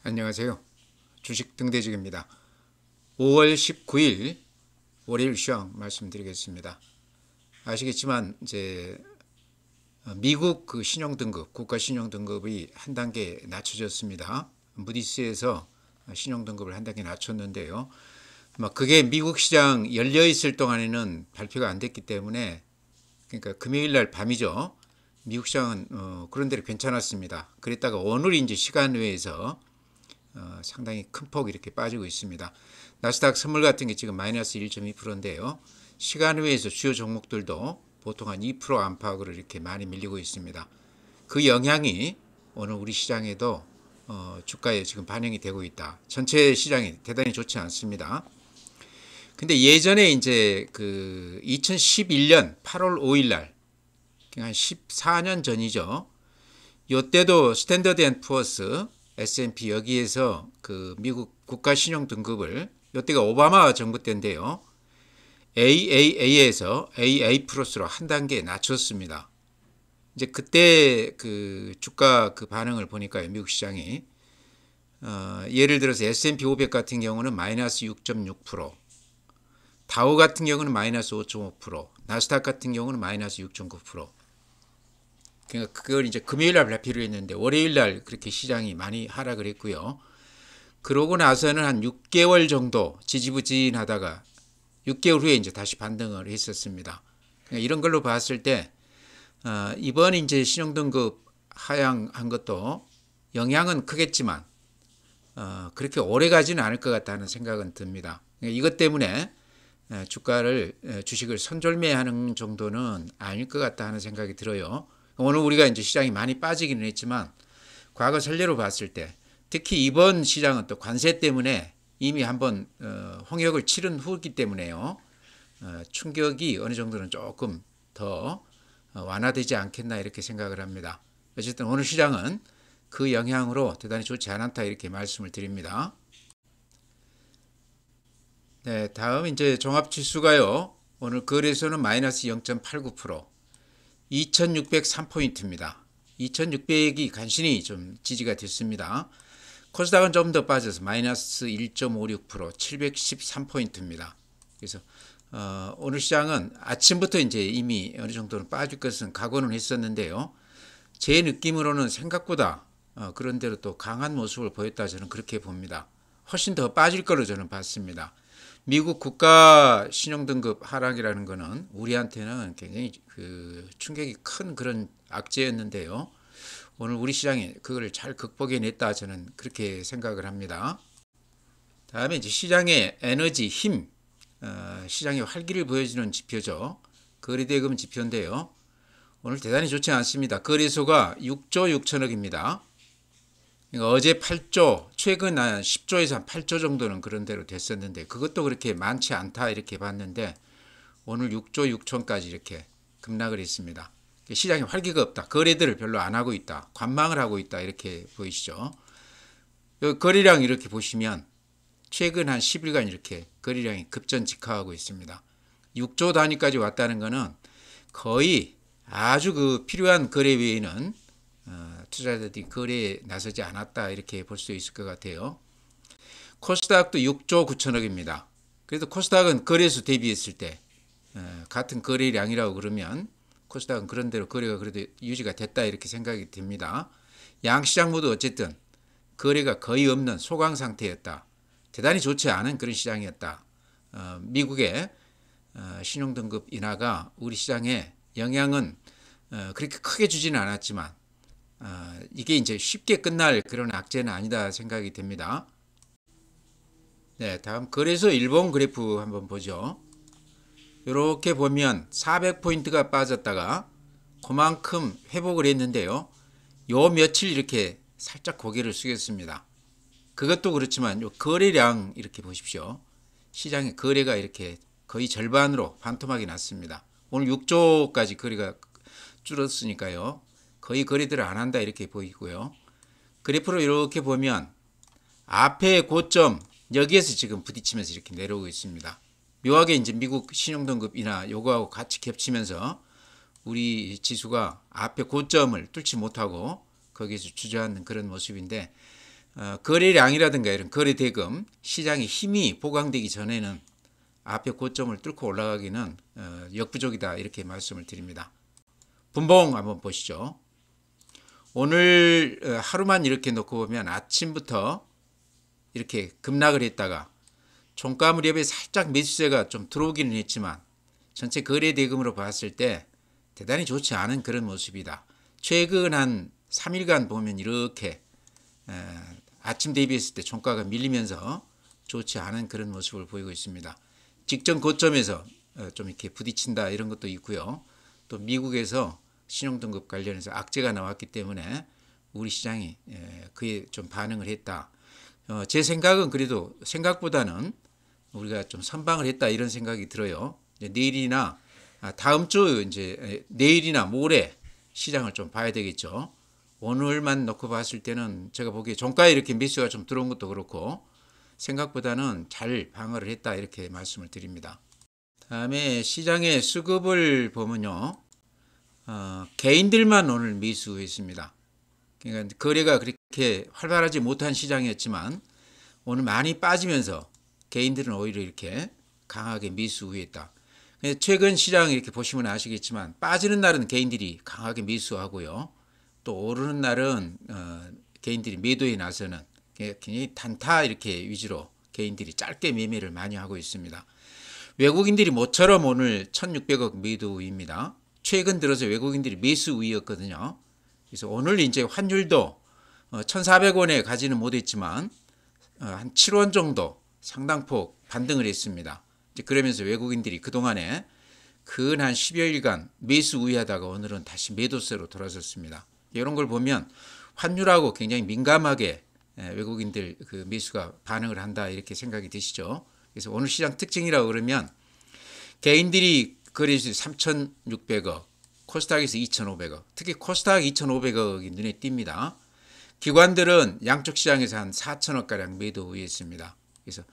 안녕하세요. 주식 등대직입니다. 5월 19일 월요일 시황 말씀드리겠습니다. 아시겠지만 이제 미국 그 신용등급, 국가 신용등급이 한 단계 낮춰졌습니다. 무디스에서 신용등급을 한 단계 낮췄는데요. 그게 미국 시장 열려 있을 동안에는 발표가 안 됐기 때문에, 그러니까 금요일 날 밤이죠. 미국 시장은 그런 대로 괜찮았습니다. 그랬다가 오늘 이제 시간 외에서 상당히 큰 폭 이렇게 빠지고 있습니다. 나스닥 선물 같은 게 지금 마이너스 1.2%인데요. 시간 외에서 주요 종목들도 보통 한 2% 안팎으로 이렇게 많이 밀리고 있습니다. 그 영향이 오늘 우리 시장에도 주가에 지금 반영이 되고 있다. 전체 시장이 대단히 좋지 않습니다. 근데 예전에 이제 그 2011년 8월 5일 날, 한 14년 전이죠. 요때도 스탠더드 앤 푸어스 S&P 여기에서 그 미국 국가 신용 등급을, 요때가 오바마 정부 때인데요. AAA에서 AA 플러스로 한 단계 낮췄습니다. 이제 그때 그 주가 그 반응을 보니까요, 미국 시장이 예를 들어서 S&P 500 같은 경우는 마이너스 6.6%, 다우 같은 경우는 마이너스 5.5%, 나스닥 같은 경우는 마이너스 6.9%. 그러니까 그걸 이제 금요일 날 발표를 했는데 월요일 날 그렇게 시장이 많이 하락을 했고요. 그러고 나서는 한 6개월 정도 지지부진하다가 6개월 후에 이제 다시 반등을 했었습니다. 그러니까 이런 걸로 봤을 때 이번 이제 신용등급 하향한 것도 영향은 크겠지만 그렇게 오래 가지는 않을 것 같다는 생각은 듭니다. 그러니까 이것 때문에 주식을 선절매하는 정도는 아닐 것 같다 하는 생각이 들어요. 오늘 우리가 이제 시장이 많이 빠지기는 했지만 과거 전례로 봤을 때, 특히 이번 시장은 또 관세 때문에 이미 한번 홍역을 치른 후이기 때문에요. 충격이 어느 정도는 조금 더 완화되지 않겠나 이렇게 생각을 합니다. 어쨌든 오늘 시장은 그 영향으로 대단히 좋지 않다 이렇게 말씀을 드립니다. 네, 다음 이제 종합지수가요. 오늘 거래소는 마이너스 0.89%, 2603포인트입니다. 2600이 간신히 좀 지지가 됐습니다. 코스닥은 좀 더 빠져서 마이너스 1.56%, 713포인트입니다. 그래서 오늘 시장은 아침부터 이제 이미 어느 정도는 빠질 것은 각오는 했었는데요. 제 느낌으로는 생각보다 그런 대로 또 강한 모습을 보였다, 저는 그렇게 봅니다. 훨씬 더 빠질 거로 저는 봤습니다. 미국 국가 신용등급 하락이라는 것은 우리한테는 굉장히 그 충격이 큰 그런 악재였는데요. 오늘 우리 시장이 그걸 잘 극복해냈다, 저는 그렇게 생각을 합니다. 다음에 이제 시장의 에너지, 힘, 시장의 활기를 보여주는 지표죠. 거래대금 지표인데요. 오늘 대단히 좋지 않습니다. 거래소가 6조 6천억입니다. 그러니까 어제 8조, 최근 한 10조에서 한 8조 정도는 그런 대로 됐었는데 그것도 그렇게 많지 않다 이렇게 봤는데 오늘 6조 6천까지 이렇게 급락을 했습니다. 시장에 활기가 없다. 거래들을 별로 안 하고 있다. 관망을 하고 있다. 이렇게 보이시죠. 거래량 이렇게 보시면 최근 한 10일간 이렇게 거래량이 급전직하하고 있습니다. 6조 단위까지 왔다는 것은 거의 아주 그 필요한 거래 외에는 투자자들이 거래에 나서지 않았다 이렇게 볼 수 있을 것 같아요. 코스닥도 6조 9천억입니다. 그래도 코스닥은 거래수 대비했을 때 같은 거래량이라고 그러면 코스닥은 그런 대로 거래가 그래도 유지가 됐다 이렇게 생각이 듭니다. 양시장 모두 어쨌든 거래가 거의 없는 소강 상태였다. 대단히 좋지 않은 그런 시장이었다. 미국의 신용등급 인하가 우리 시장에 영향은 그렇게 크게 주지는 않았지만 이게 이제 쉽게 끝날 그런 악재는 아니다 생각이 됩니다. 네, 다음 거래소 일본 그래프 한번 보죠. 이렇게 보면 400포인트가 빠졌다가 그만큼 회복을 했는데요. 요 며칠 이렇게 살짝 고개를 숙였습니다. 그것도 그렇지만 요 거래량 이렇게 보십시오. 시장의 거래가 이렇게 거의 절반으로 반토막이 났습니다. 오늘 6조까지 거래가 줄었으니까요. 거의 거래들을 안 한다 이렇게 보이고요. 그래프로 이렇게 보면 앞에 고점 여기에서 지금 부딪히면서 이렇게 내려오고 있습니다. 묘하게 이제 미국 신용등급 인하 요거하고 같이 겹치면서 우리 지수가 앞에 고점을 뚫지 못하고 거기에서 주저앉는 그런 모습인데 거래량이라든가 이런 거래 대금 시장의 힘이 보강되기 전에는 앞에 고점을 뚫고 올라가기는 역부족이다 이렇게 말씀을 드립니다. 분봉 한번 보시죠. 오늘 하루만 이렇게 놓고 보면 아침부터 이렇게 급락을 했다가 종가 무렵에 살짝 매수세가 좀 들어오기는 했지만 전체 거래 대금으로 봤을 때 대단히 좋지 않은 그런 모습이다. 최근 한 3일간 보면 이렇게 아침 대비했을 때 종가가 밀리면서 좋지 않은 그런 모습을 보이고 있습니다. 직전 고점에서 좀 이렇게 부딪힌다 이런 것도 있고요. 또 미국에서 신용등급 관련해서 악재가 나왔기 때문에 우리 시장이 그에 좀 반응을 했다. 제 생각은 그래도 생각보다는 우리가 좀 선방을 했다 이런 생각이 들어요. 내일이나 다음 주 이제 내일이나 모레 시장을 좀 봐야 되겠죠. 오늘만 놓고 봤을 때는 제가 보기에 종가에 이렇게 매수가 좀 들어온 것도 그렇고 생각보다는 잘 방어를 했다 이렇게 말씀을 드립니다. 다음에 시장의 수급을 보면요. 개인들만 오늘 매수했습니다. 그러니까 거래가 그렇게 활발하지 못한 시장이었지만 오늘 많이 빠지면서 개인들은 오히려 이렇게 강하게 매수했다. 최근 시장 이렇게 보시면 아시겠지만 빠지는 날은 개인들이 강하게 매수하고요. 또 오르는 날은 개인들이 매도에 나서는 굉장히 단타 이렇게 위주로 개인들이 짧게 매매를 많이 하고 있습니다. 외국인들이 모처럼 오늘 1,600억 매도입니다. 최근 들어서 외국인들이 매수 우위였거든요. 그래서 오늘 이제 환율도 1,400원에 가지는 못했지만 한 7원 정도 상당폭 반등을 했습니다. 그러면서 외국인들이 그동안에 근 한 10여일간 매수 우위하다가 오늘은 다시 매도세로 돌아섰습니다. 이런 걸 보면 환율하고 굉장히 민감하게 외국인들 그 매수가 반응을 한다 이렇게 생각이 드시죠. 그래서 오늘 시장 특징이라고 그러면 개인들이 거래수 3,600억, 코스닥에서 2,500억, 특히 코스닥 2,500억이 눈에 띕니다. 기관들은 양쪽 시장에서 한 4천억가량 매도 우위했습니다. 그래서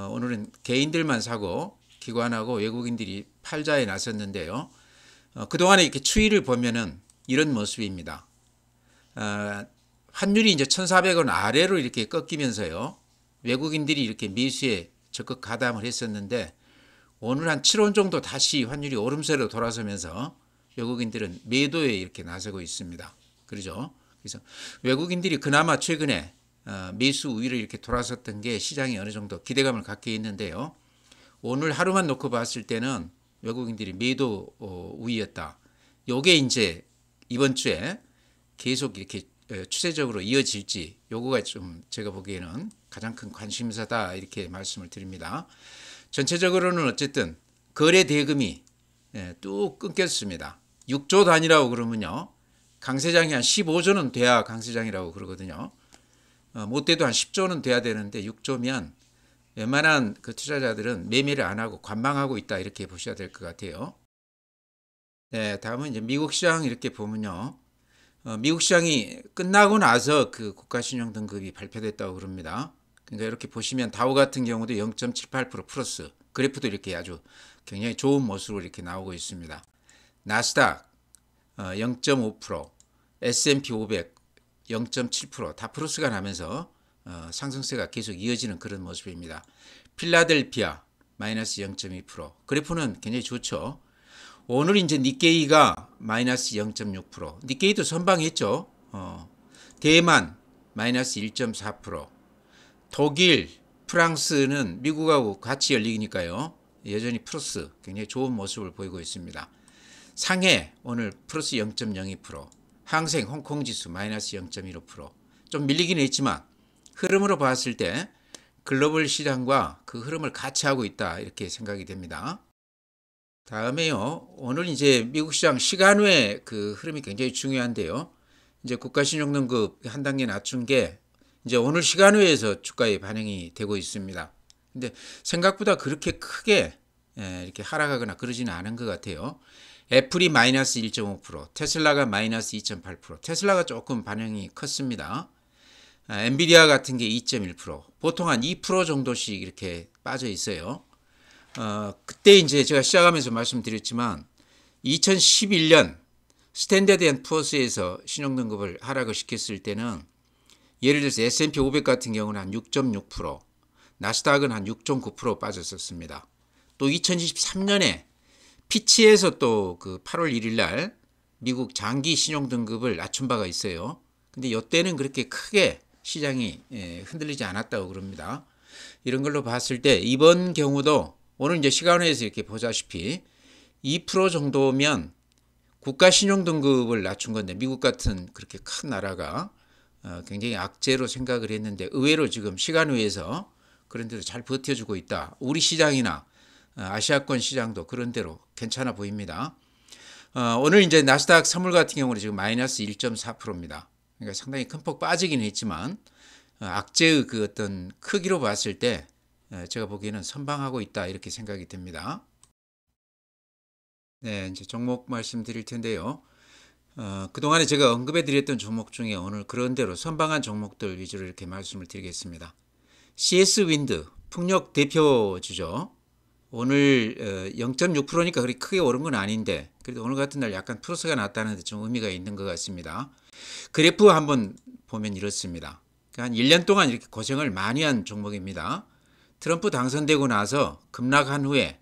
오늘은 개인들만 사고 기관하고 외국인들이 팔자에 나섰는데요. 그동안에 이렇게 추이를 보면은 이런 모습입니다. 환율이 이제 1,400원 아래로 이렇게 꺾이면서요. 외국인들이 이렇게 매수에 적극 가담을 했었는데 오늘 한 7원 정도 다시 환율이 오름세로 돌아서면서 외국인들은 매도에 이렇게 나서고 있습니다. 그러죠? 그래서 외국인들이 그나마 최근에 매수 우위로 이렇게 돌아섰던 게 시장이 어느 정도 기대감을 갖게 했는데요. 오늘 하루만 놓고 봤을 때는 외국인들이 매도 우위였다. 요게 이제 이번 주에 계속 이렇게 추세적으로 이어질지 요거가 좀 제가 보기에는 가장 큰 관심사다 이렇게 말씀을 드립니다. 전체적으로는 어쨌든 거래 대금이 뚝 끊겼습니다. 6조 단위라고 그러면요. 강세장이 한 15조는 돼야 강세장이라고 그러거든요. 못 돼도 한 10조는 돼야 되는데 6조면 웬만한 그 투자자들은 매매를 안 하고 관망하고 있다 이렇게 보셔야 될 것 같아요. 네, 다음은 이제 미국 시장 이렇게 보면요. 미국 시장이 끝나고 나서 그 국가신용등급이 발표됐다고 그럽니다. 그러니까 이렇게 보시면 다우 같은 경우도 0.78% 플러스, 그래프도 이렇게 아주 굉장히 좋은 모습으로 이렇게 나오고 있습니다. 나스닥 0.5%, S&P 500 0.7% 다 플러스가 나면서 상승세가 계속 이어지는 그런 모습입니다. 필라델피아 마이너스 0.2%, 그래프는 굉장히 좋죠. 오늘 이제 니케이가 마이너스 0.6%, 니케이도 선방했죠. 대만 마이너스 1.4%, 독일, 프랑스는 미국하고 같이 열리니까요. 여전히 플러스 굉장히 좋은 모습을 보이고 있습니다. 상해 오늘 플러스 0.02%, 항생 홍콩 지수 마이너스 0.15%, 좀 밀리긴 했지만 흐름으로 봤을 때 글로벌 시장과 그 흐름을 같이 하고 있다 이렇게 생각이 됩니다. 다음에요. 오늘 이제 미국 시장 시간외 그 흐름이 굉장히 중요한데요. 이제 국가신용등급 한 단계 낮춘 게 이제 오늘 시간외에서 주가에 반영이 되고 있습니다. 근데 생각보다 그렇게 크게 이렇게 하락하거나 그러지는 않은 것 같아요. 애플이 마이너스 1.5%, 테슬라가 마이너스 2.8%, 테슬라가 조금 반영이 컸습니다. 엔비디아 같은 게 2.1%, 보통 한 2% 정도씩 이렇게 빠져 있어요. 그때 이제 제가 시작하면서 말씀드렸지만 2011년 스탠다드 앤 푸어스에서 신용등급을 하락을 시켰을 때는 예를 들어서 S&P 500 같은 경우는 한 6.6%, 나스닥은 한 6.9% 빠졌었습니다. 또 2023년에 피치에서 또 그 8월 1일 날 미국 장기 신용 등급을 낮춘 바가 있어요. 근데 이때는 그렇게 크게 시장이 흔들리지 않았다고 그럽니다. 이런 걸로 봤을 때 이번 경우도 오늘 이제 시간에서 이렇게 보자시피 2% 정도면 국가 신용 등급을 낮춘 건데 미국 같은 그렇게 큰 나라가 굉장히 악재로 생각을 했는데 의외로 지금 시간외에서 그런 데도 잘 버텨주고 있다. 우리 시장이나 아시아권 시장도 그런 대로 괜찮아 보입니다. 오늘 이제 나스닥 선물 같은 경우는 지금 마이너스 1.4%입니다. 그러니까 상당히 큰 폭 빠지긴 했지만 악재의 그 어떤 크기로 봤을 때 제가 보기에는 선방하고 있다 이렇게 생각이 듭니다. 네, 이제 종목 말씀드릴 텐데요. 그동안에 제가 언급해 드렸던 종목 중에 오늘 그런 대로 선방한 종목들 위주로 이렇게 말씀을 드리겠습니다. CS 윈드 풍력 대표주죠. 오늘 0.6%니까 그리 크게 오른 건 아닌데 그래도 오늘 같은 날 약간 플러스가 났다는 데 좀 의미가 있는 것 같습니다. 그래프 한번 보면 이렇습니다. 한 1년 동안 이렇게 고생을 많이 한 종목입니다. 트럼프 당선되고 나서 급락한 후에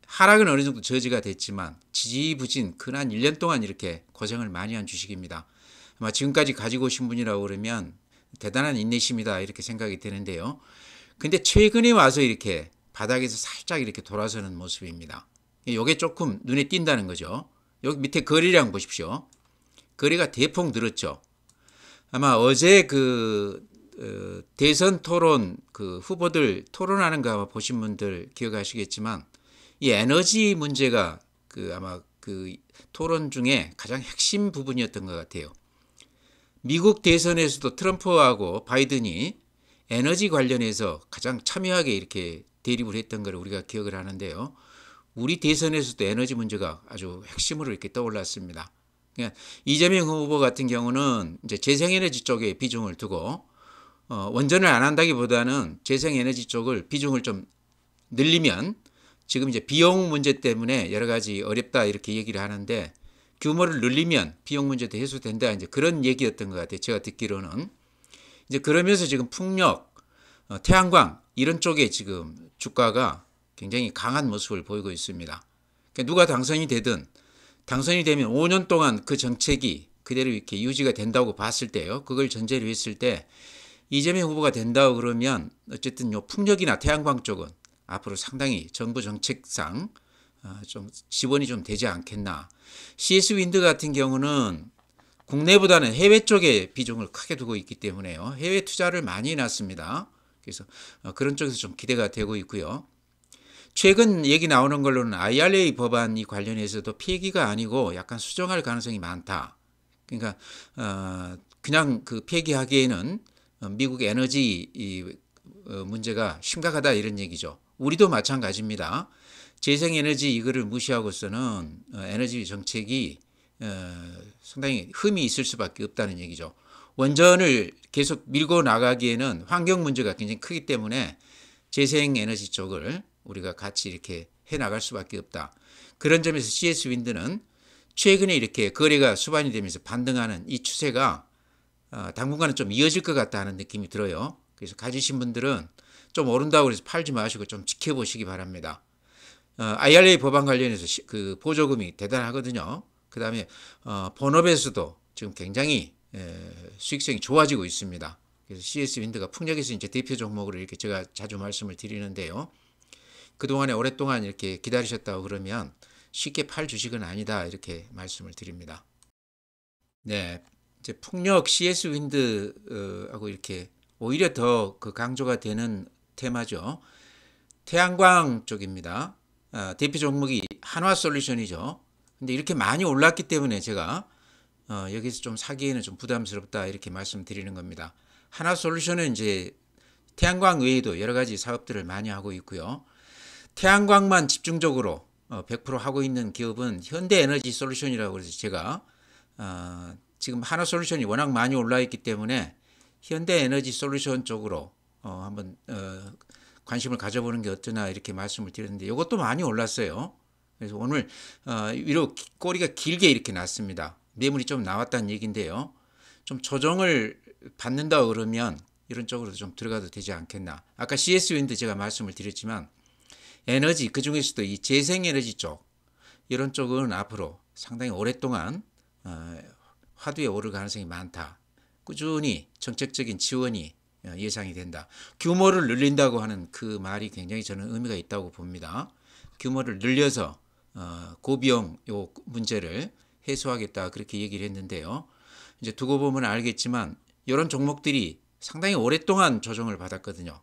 하락은 어느 정도 저지가 됐지만 지지부진 근한 1년 동안 이렇게 고생을 많이 한 주식입니다. 아마 지금까지 가지고 오신 분이라고 그러면 대단한 인내심이다 이렇게 생각이 되는데요. 근데 최근에 와서 이렇게 바닥에서 살짝 이렇게 돌아서는 모습입니다. 이게 조금 눈에 띈다는 거죠. 여기 밑에 거래량 보십시오. 거래가 대폭 늘었죠. 아마 어제 그 대선 토론 그 후보들 토론하는 거 아마 보신 분들 기억하시겠지만 이 에너지 문제가 그 아마 그 토론 중에 가장 핵심 부분이었던 것 같아요. 미국 대선에서도 트럼프하고 바이든이 에너지 관련해서 가장 첨예하게 이렇게 대립을 했던 걸 우리가 기억을 하는데요. 우리 대선에서도 에너지 문제가 아주 핵심으로 이렇게 떠올랐습니다. 그러니까 이재명 후보 같은 경우는 이제 재생에너지 쪽에 비중을 두고 원전을 안 한다기보다는 재생에너지 쪽을 비중을 좀 늘리면 지금 이제 비용 문제 때문에 여러 가지 어렵다 이렇게 얘기를 하는데 규모를 늘리면 비용 문제도 해소된다 이제 그런 얘기였던 것 같아요. 제가 듣기로는 이제 그러면서 지금 풍력, 태양광 이런 쪽에 지금 주가가 굉장히 강한 모습을 보이고 있습니다. 그러니까 누가 당선이 되든 당선이 되면 5년 동안 그 정책이 그대로 이렇게 유지가 된다고 봤을 때요. 그걸 전제로 했을 때 이재명 후보가 된다고 그러면 어쨌든 요 풍력이나 태양광 쪽은 앞으로 상당히 정부 정책상 좀 지원이 좀 되지 않겠나. CS 윈드 같은 경우는 국내보다는 해외 쪽에 비중을 크게 두고 있기 때문에요. 해외 투자를 많이 해놨습니다. 그래서 그런 쪽에서 좀 기대가 되고 있고요. 최근 얘기 나오는 걸로는 IRA 법안이 관련해서도 폐기가 아니고 약간 수정할 가능성이 많다. 그러니까 그냥 그 폐기하기에는 미국 에너지 문제가 심각하다 이런 얘기죠. 우리도 마찬가지입니다. 재생에너지 이거를 무시하고서는 에너지 정책이 상당히 흠이 있을 수밖에 없다는 얘기죠. 원전을 계속 밀고 나가기에는 환경 문제가 굉장히 크기 때문에 재생에너지 쪽을 우리가 같이 이렇게 해나갈 수밖에 없다. 그런 점에서 CS 윈드는 최근에 이렇게 거래가 수반이 되면서 반등하는 이 추세가 당분간은 좀 이어질 것 같다 하는 느낌이 들어요. 그래서 가지신 분들은 좀 오른다고 해서 팔지 마시고 좀 지켜보시기 바랍니다. IRA 법안 관련해서 그 보조금이 대단하거든요. 그 다음에 본업에서도 지금 굉장히 수익성이 좋아지고 있습니다. 그래서 CS 윈드가 풍력에서 이제 대표 종목으로 이렇게 제가 자주 말씀을 드리는데요. 그동안에 오랫동안 이렇게 기다리셨다고 그러면 쉽게 팔 주식은 아니다 이렇게 말씀을 드립니다. 네, 이제 풍력 CS 윈드하고 이렇게 오히려 더 그 강조가 되는 테마죠. 태양광 쪽입니다. 대표 종목이 한화솔루션이죠. 근데 이렇게 많이 올랐기 때문에 제가 여기서 좀 사기에는 좀 부담스럽다 이렇게 말씀드리는 겁니다. 한화솔루션은 이제 태양광 외에도 여러 가지 사업들을 많이 하고 있고요. 태양광만 집중적으로 100% 하고 있는 기업은 현대에너지솔루션이라고 해서 제가 지금 한화솔루션이 워낙 많이 올라 있기 때문에 현대에너지솔루션 쪽으로 한번 관심을 가져보는 게 어떠나 이렇게 말씀을 드렸는데 이것도 많이 올랐어요. 그래서 오늘 위로 꼬리가 길게 이렇게 났습니다. 매물이 좀 나왔다는 얘기인데요. 좀 조정을 받는다 그러면 이런 쪽으로 좀 들어가도 되지 않겠나. 아까 CS 윈드 제가 말씀을 드렸지만 에너지 그중에서도 이 재생에너지 쪽 이런 쪽은 앞으로 상당히 오랫동안 화두에 오를 가능성이 많다. 꾸준히 정책적인 지원이 예상이 된다. 규모를 늘린다고 하는 그 말이 굉장히 저는 의미가 있다고 봅니다. 규모를 늘려서 고비용 요 문제를 해소하겠다 그렇게 얘기를 했는데요. 이제 두고 보면 알겠지만 이런 종목들이 상당히 오랫동안 조정을 받았거든요.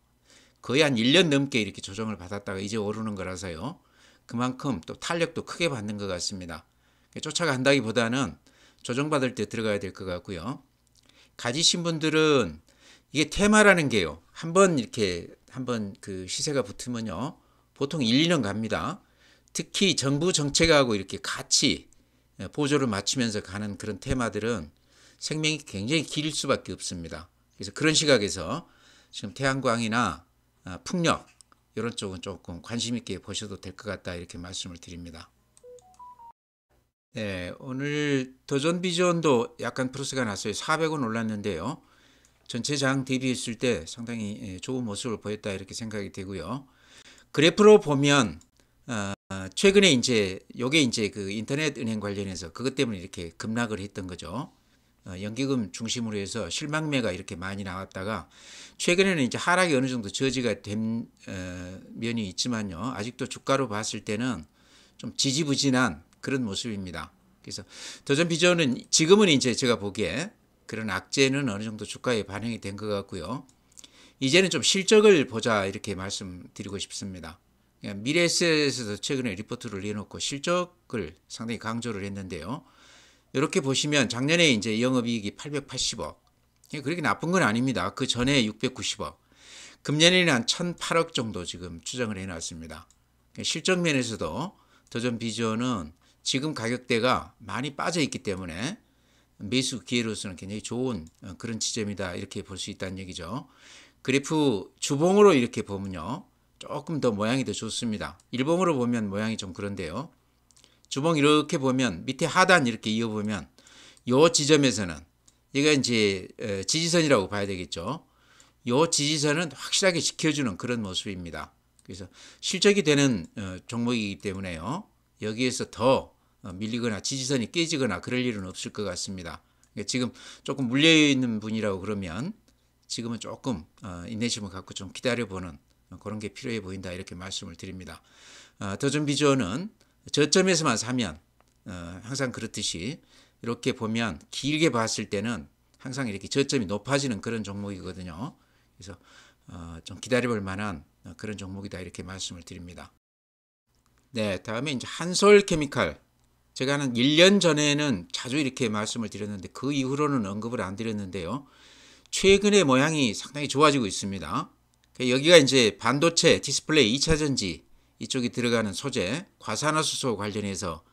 거의 한 1년 넘게 이렇게 조정을 받았다가 이제 오르는 거라서요. 그만큼 또 탄력도 크게 받는 것 같습니다. 쫓아간다기보다는 조정받을 때 들어가야 될 것 같고요. 가지신 분들은 이게 테마라는 게요. 한번 그 시세가 붙으면요. 보통 1, 2년 갑니다. 특히 정부 정책하고 이렇게 같이 보조를 맞추면서 가는 그런 테마들은 생명이 굉장히 길 수밖에 없습니다. 그래서 그런 시각에서 지금 태양광이나 풍력 이런 쪽은 조금 관심 있게 보셔도 될 것 같다 이렇게 말씀을 드립니다. 네, 오늘 도전 비전도 약간 플러스가 났어요. 400원 올랐는데요. 전체 장 대비했을 때 상당히 좋은 모습을 보였다 이렇게 생각이 되고요. 그래프로 보면 최근에 이제 요게 이제 그 인터넷 은행 관련해서 그것 때문에 이렇게 급락을 했던 거죠. 연기금 중심으로 해서 실망매가 이렇게 많이 나왔다가 최근에는 이제 하락이 어느 정도 저지가 된 면이 있지만요. 아직도 주가로 봤을 때는 좀 지지부진한 그런 모습입니다. 그래서 도전 비전은 지금은 이제 제가 보기에 그런 악재는 어느 정도 주가에 반영이 된 것 같고요. 이제는 좀 실적을 보자 이렇게 말씀드리고 싶습니다. 미래에셋에서도 최근에 리포트를 내놓고 실적을 상당히 강조를 했는데요. 이렇게 보시면 작년에 이제 영업이익이 880억. 그렇게 나쁜 건 아닙니다. 그 전에 690억. 금년에는 한 1008억 정도 지금 추정을 해놨습니다. 실적 면에서도 도전 비전은 지금 가격대가 많이 빠져 있기 때문에 매수 기회로서는 굉장히 좋은 그런 지점이다 이렇게 볼 수 있다는 얘기죠. 그래프 주봉으로 이렇게 보면요. 조금 더 모양이 더 좋습니다. 일봉으로 보면 모양이 좀 그런데요. 주봉 이렇게 보면 밑에 하단 이렇게 이어보면 요 지점에서는 얘가 이제 지지선이라고 봐야 되겠죠. 요 지지선은 확실하게 지켜주는 그런 모습입니다. 그래서 실적이 되는 종목이기 때문에요. 여기에서 더 밀리거나 지지선이 깨지거나 그럴 일은 없을 것 같습니다. 그러니까 지금 조금 물려있는 분이라고 그러면 지금은 조금 인내심을 갖고 좀 기다려보는 그런 게 필요해 보인다 이렇게 말씀을 드립니다. 도전 비전은 저점에서만 사면 항상 그렇듯이 이렇게 보면 길게 봤을 때는 항상 이렇게 저점이 높아지는 그런 종목이거든요. 그래서 좀 기다려볼 만한 그런 종목이다 이렇게 말씀을 드립니다. 네, 다음에 이제 한솔케미칼. 제가 한 1년 전에는 자주 이렇게 말씀을 드렸는데 그 이후로는 언급을 안 드렸는데요. 최근에 모양이 상당히 좋아지고 있습니다. 여기가 이제 반도체, 디스플레이, 2차전지 이쪽이 들어가는 소재, 과산화수소 관련해서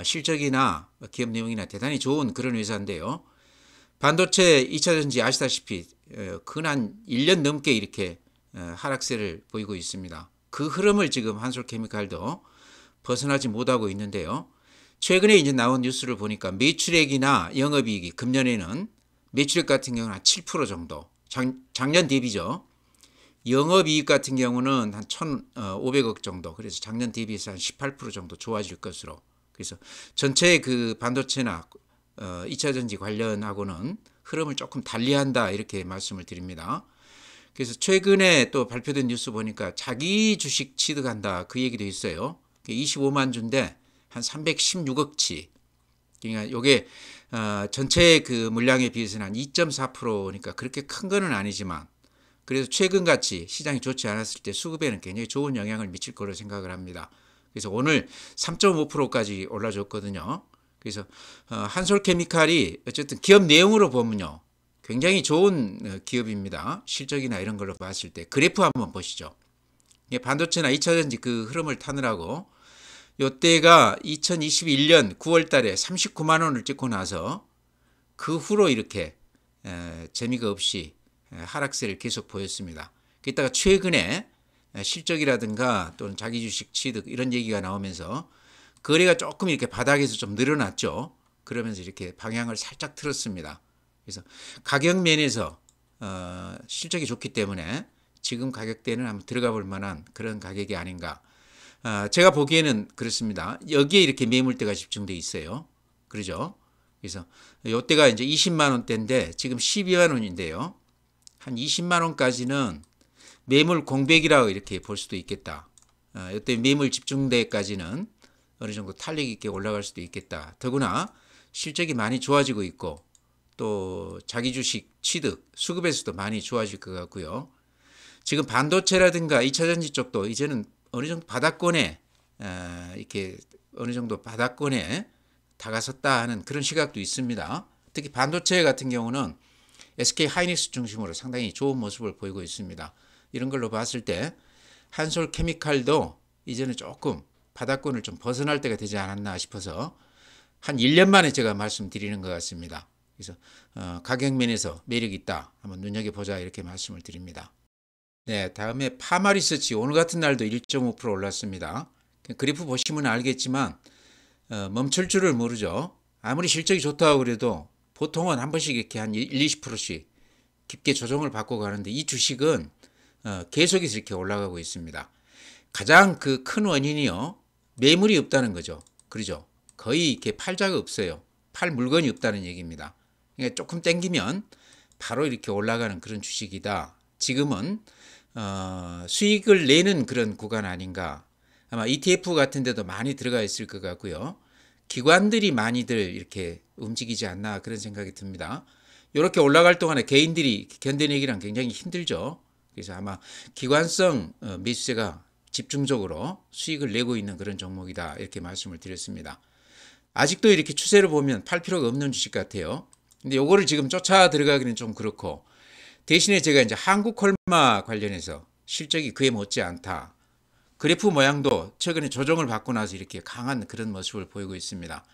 실적이나 기업 내용이나 대단히 좋은 그런 회사인데요. 반도체, 2차전지 아시다시피 근 1년 넘게 이렇게 하락세를 보이고 있습니다. 그 흐름을 지금 한솔케미칼도 벗어나지 못하고 있는데요. 최근에 이제 나온 뉴스를 보니까 매출액이나 영업이익이 금년에는 매출액 같은 경우는 한 7% 정도, 작년 대비죠. 영업이익 같은 경우는 한 1,500억 정도, 그래서 작년 대비해서 한 18% 정도 좋아질 것으로. 그래서 전체 그 반도체나 2차전지 관련하고는 흐름을 조금 달리한다 이렇게 말씀을 드립니다. 그래서 최근에 또 발표된 뉴스 보니까 자기 주식 취득한다 그 얘기도 있어요. 25만 주인데 한 316억치. 그러니까 이게 전체 그 물량에 비해서는 한 2.4%니까 그렇게 큰 거는 아니지만 그래서 최근같이 시장이 좋지 않았을 때 수급에는 굉장히 좋은 영향을 미칠 거로 생각을 합니다. 그래서 오늘 3.5%까지 올라줬거든요. 그래서 한솔케미칼이 어쨌든 기업 내용으로 보면요. 굉장히 좋은 기업입니다. 실적이나 이런 걸로 봤을 때. 그래프 한번 보시죠. 반도체나 2차전지 그 흐름을 타느라고 이때가 2021년 9월 달에 39만 원을 찍고 나서 그 후로 이렇게 재미가 없이 하락세를 계속 보였습니다. 그러다가 최근에 실적이라든가 또는 자기 주식 취득 이런 얘기가 나오면서 거래가 조금 이렇게 바닥에서 좀 늘어났죠. 그러면서 이렇게 방향을 살짝 틀었습니다. 그래서 가격 면에서 실적이 좋기 때문에 지금 가격대는 한번 들어가 볼 만한 그런 가격이 아닌가. 제가 보기에는 그렇습니다. 여기에 이렇게 매물대가 집중돼 있어요. 그러죠? 그래서 이때가 이제 20만 원대인데 지금 12만 원인데요. 한 20만 원까지는 매물 공백이라고 이렇게 볼 수도 있겠다. 이때 매물 집중대까지는 어느 정도 탄력 있게 올라갈 수도 있겠다. 더구나 실적이 많이 좋아지고 있고 또 자기 주식 취득, 수급에서도 많이 좋아질 것 같고요. 지금 반도체라든가 2차전지 쪽도 이제는 어느 정도 바닥권에 이렇게 어느 정도 바닥권에 다가섰다 하는 그런 시각도 있습니다. 특히 반도체 같은 경우는 SK 하이닉스 중심으로 상당히 좋은 모습을 보이고 있습니다. 이런 걸로 봤을 때 한솔 케미칼도 이제는 조금 바닥권을 좀 벗어날 때가 되지 않았나 싶어서 한 1년 만에 제가 말씀드리는 것 같습니다. 그래서 가격 면에서 매력이 있다. 한번 눈여겨보자 이렇게 말씀을 드립니다. 네, 다음에 파마리서치 오늘 같은 날도 1.5% 올랐습니다. 그래프 보시면 알겠지만 멈출 줄을 모르죠. 아무리 실적이 좋다고 그래도 보통은 한 번씩 이렇게 한 20%씩 깊게 조정을 받고 가는데 이 주식은 계속해서 이렇게 올라가고 있습니다. 가장 그 큰 원인이요. 매물이 없다는 거죠. 그러죠. 거의 이렇게 팔자가 없어요. 팔 물건이 없다는 얘기입니다. 그러니까 조금 땡기면 바로 이렇게 올라가는 그런 주식이다. 지금은 수익을 내는 그런 구간 아닌가. 아마 ETF 같은 데도 많이 들어가 있을 것 같고요. 기관들이 많이들 이렇게 움직이지 않나 그런 생각이 듭니다. 이렇게 올라갈 동안에 개인들이 견뎌내기란 굉장히 힘들죠. 그래서 아마 기관성 매수세가 집중적으로 수익을 내고 있는 그런 종목이다 이렇게 말씀을 드렸습니다. 아직도 이렇게 추세를 보면 팔 필요가 없는 주식 같아요. 근데 요거를 지금 쫓아 들어가기는 좀 그렇고 대신에 제가 이제 한국콜마 관련해서 실적이 그에 못지 않다. 그래프 모양도 최근에 조정을 받고 나서 이렇게 강한 그런 모습을 보이고 있습니다.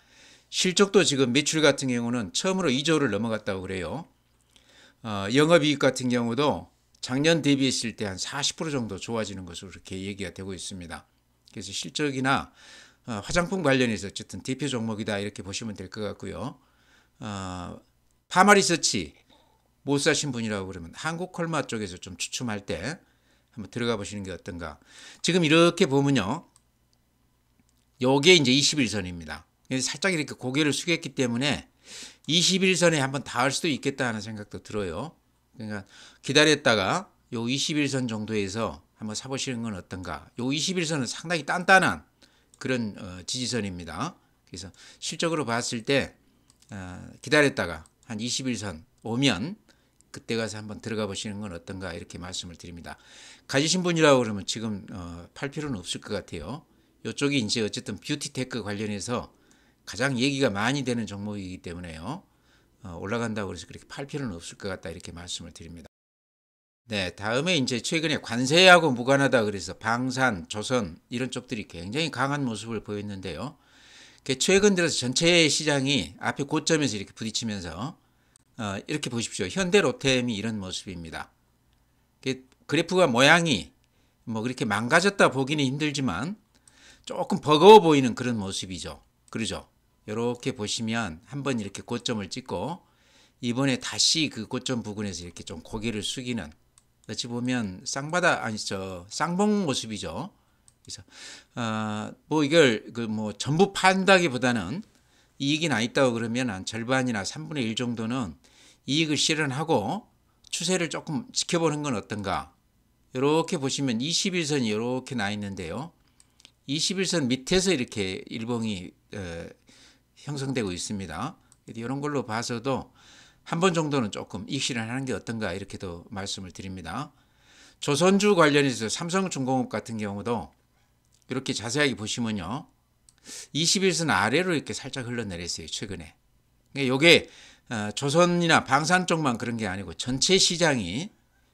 실적도 지금 매출 같은 경우는 처음으로 2조를 넘어갔다고 그래요. 영업이익 같은 경우도 작년 대비했을 때 한 40% 정도 좋아지는 것으로 이렇게 얘기가 되고 있습니다. 그래서 실적이나 화장품 관련해서 어쨌든 대표 종목이다 이렇게 보시면 될 것 같고요. 파마리서치 못 사신 분이라고 그러면 한국콜마 쪽에서 좀 추첨할 때 한번 들어가 보시는 게 어떤가. 지금 이렇게 보면요. 요게 이제 21선입니다. 살짝 이렇게 고개를 숙였기 때문에 21선에 한번 닿을 수도 있겠다 하는 생각도 들어요. 그러니까 기다렸다가 요 21선 정도에서 한번 사보시는 건 어떤가. 요 21선은 상당히 단단한 그런 지지선입니다. 그래서 실적으로 봤을 때 기다렸다가 한 21선 오면 그때 가서 한번 들어가 보시는 건 어떤가 이렇게 말씀을 드립니다. 가지신 분이라고 그러면 지금 팔 필요는 없을 것 같아요. 이쪽이 이제 어쨌든 뷰티테크 관련해서 가장 얘기가 많이 되는 종목이기 때문에요. 올라간다고 해서 그렇게 팔 필요는 없을 것 같다 이렇게 말씀을 드립니다. 네, 다음에 이제 최근에 관세하고 무관하다 그래서 방산, 조선 이런 쪽들이 굉장히 강한 모습을 보였는데요. 최근 들어서 전체 시장이 앞에 고점에서 이렇게 부딪히면서 이렇게 보십시오. 현대로템이 이런 모습입니다. 그래프가 모양이 뭐 그렇게 망가졌다 보기는 힘들지만 조금 버거워 보이는 그런 모습이죠. 그러죠? 이렇게 보시면 한번 이렇게 고점을 찍고 이번에 다시 그 고점 부근에서 이렇게 좀 고개를 숙이는 어찌 보면 쌍봉 모습이죠. 그래서 뭐 이걸 뭐 전부 판다기보다는 이익이 나 있다고 그러면 한 절반이나 3분의 1 정도는 이익을 실현하고 추세를 조금 지켜보는 건 어떤가. 이렇게 보시면 21선이 이렇게 나 있는데요. 21선 밑에서 이렇게 일봉이 형성되고 있습니다. 이런 걸로 봐서도 한 번 정도는 조금 이익 실현하는 게 어떤가 이렇게도 말씀을 드립니다. 조선주 관련해서 삼성중공업 같은 경우도 이렇게 자세하게 보시면요. 21선 아래로 이렇게 살짝 흘러내렸어요. 최근에. 이게 조선이나 방산 쪽만 그런 게 아니고 전체 시장이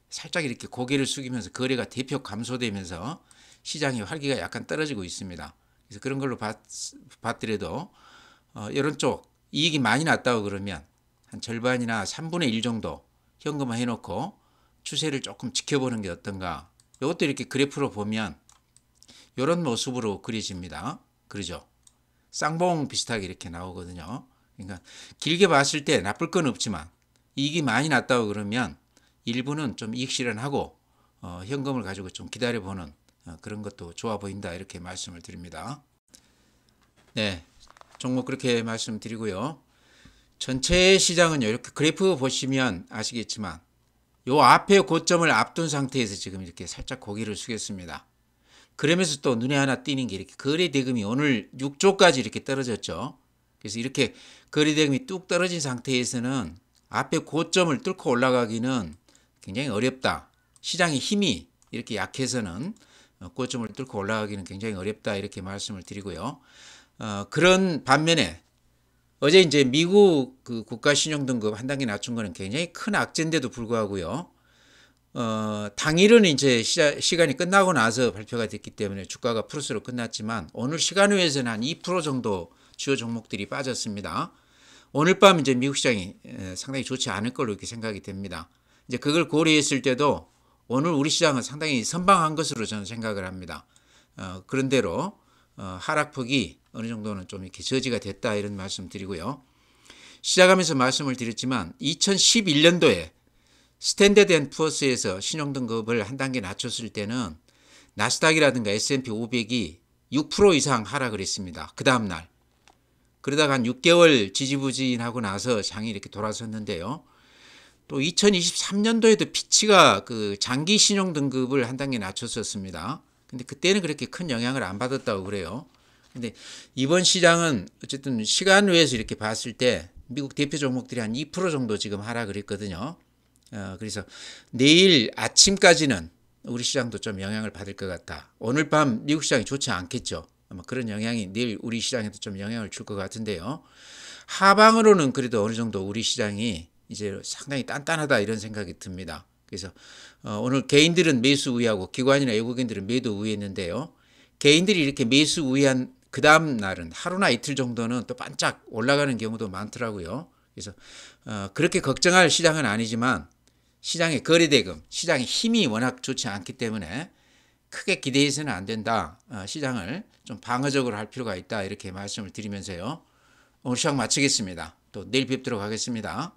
살짝 이렇게 고개를 숙이면서 거래가 대폭 감소되면서 시장의 활기가 약간 떨어지고 있습니다. 그래서 그런 걸로 봤더라도 이런 쪽 이익이 많이 났다고 그러면 한 절반이나 3분의 1 정도 현금화 해놓고 추세를 조금 지켜보는 게 어떤가. 이것도 이렇게 그래프로 보면 이런 모습으로 그려집니다. 그러죠? 쌍봉 비슷하게 이렇게 나오거든요. 그러니까 길게 봤을 때 나쁠 건 없지만 이익이 많이 났다고 그러면 일부는 좀 이익 실현하고 현금을 가지고 좀 기다려보는 그런 것도 좋아 보인다 이렇게 말씀을 드립니다. 네, 종목 그렇게 말씀드리고요. 전체 시장은요, 이렇게 그래프 보시면 아시겠지만 요 앞에 고점을 앞둔 상태에서 지금 이렇게 살짝 고개를 숙였습니다. 그러면서 또 눈에 하나 띄는 게 이렇게 거래 대금이 오늘 6조까지 이렇게 떨어졌죠. 그래서 이렇게 거래 대금이 뚝 떨어진 상태에서는 앞에 고점을 뚫고 올라가기는 굉장히 어렵다. 시장의 힘이 이렇게 약해서는 고점을 뚫고 올라가기는 굉장히 어렵다 이렇게 말씀을 드리고요. 그런 반면에 어제 이제 미국 그 국가 신용 등급 한 단계 낮춘 거는 굉장히 큰 악재인데도 불구하고요. 당일은 이제 시간이 끝나고 나서 발표가 됐기 때문에 주가가 플러스로 끝났지만 오늘 시간 외에서는 한 2% 정도 주요 종목들이 빠졌습니다. 오늘 밤 이제 미국 시장이 상당히 좋지 않을 걸로 이렇게 생각이 됩니다. 이제 그걸 고려했을 때도 오늘 우리 시장은 상당히 선방한 것으로 저는 생각을 합니다. 그런대로 하락폭이 어느 정도는 좀 이렇게 저지가 됐다 이런 말씀 드리고요. 시작하면서 말씀을 드렸지만 2011년도에 스탠더드 앤 푸어스에서 신용등급을 한 단계 낮췄을 때는 나스닥이라든가 S&P 500이 6% 이상 하락을 했습니다. 그 다음날. 그러다가 한 6개월 지지부진하고 나서 장이 이렇게 돌아섰는데요. 또 2023년도에도 피치가 그 장기 신용등급을 한 단계 낮췄었습니다. 근데 그때는 그렇게 큰 영향을 안 받았다고 그래요. 근데 이번 시장은 어쨌든 시간 외에서 이렇게 봤을 때 미국 대표 종목들이 한 2% 정도 지금 하락을 했거든요. 그래서 내일 아침까지는 우리 시장도 좀 영향을 받을 것 같다. 오늘 밤 미국 시장이 좋지 않겠죠. 아마 그런 영향이 내일 우리 시장에도 좀 영향을 줄 것 같은데요. 하방으로는 그래도 어느 정도 우리 시장이 이제 상당히 단단하다 이런 생각이 듭니다. 그래서 오늘 개인들은 매수 우위하고 기관이나 외국인들은 매도 우위했는데요. 개인들이 이렇게 매수 우위한 그 다음 날은 하루나 이틀 정도는 또 반짝 올라가는 경우도 많더라고요. 그래서 그렇게 걱정할 시장은 아니지만 시장의 거래대금, 시장의 힘이 워낙 좋지 않기 때문에 크게 기대해서는 안 된다. 시장을 좀 방어적으로 할 필요가 있다. 이렇게 말씀을 드리면서요. 오늘 시장 마치겠습니다. 또 내일 뵙도록 하겠습니다.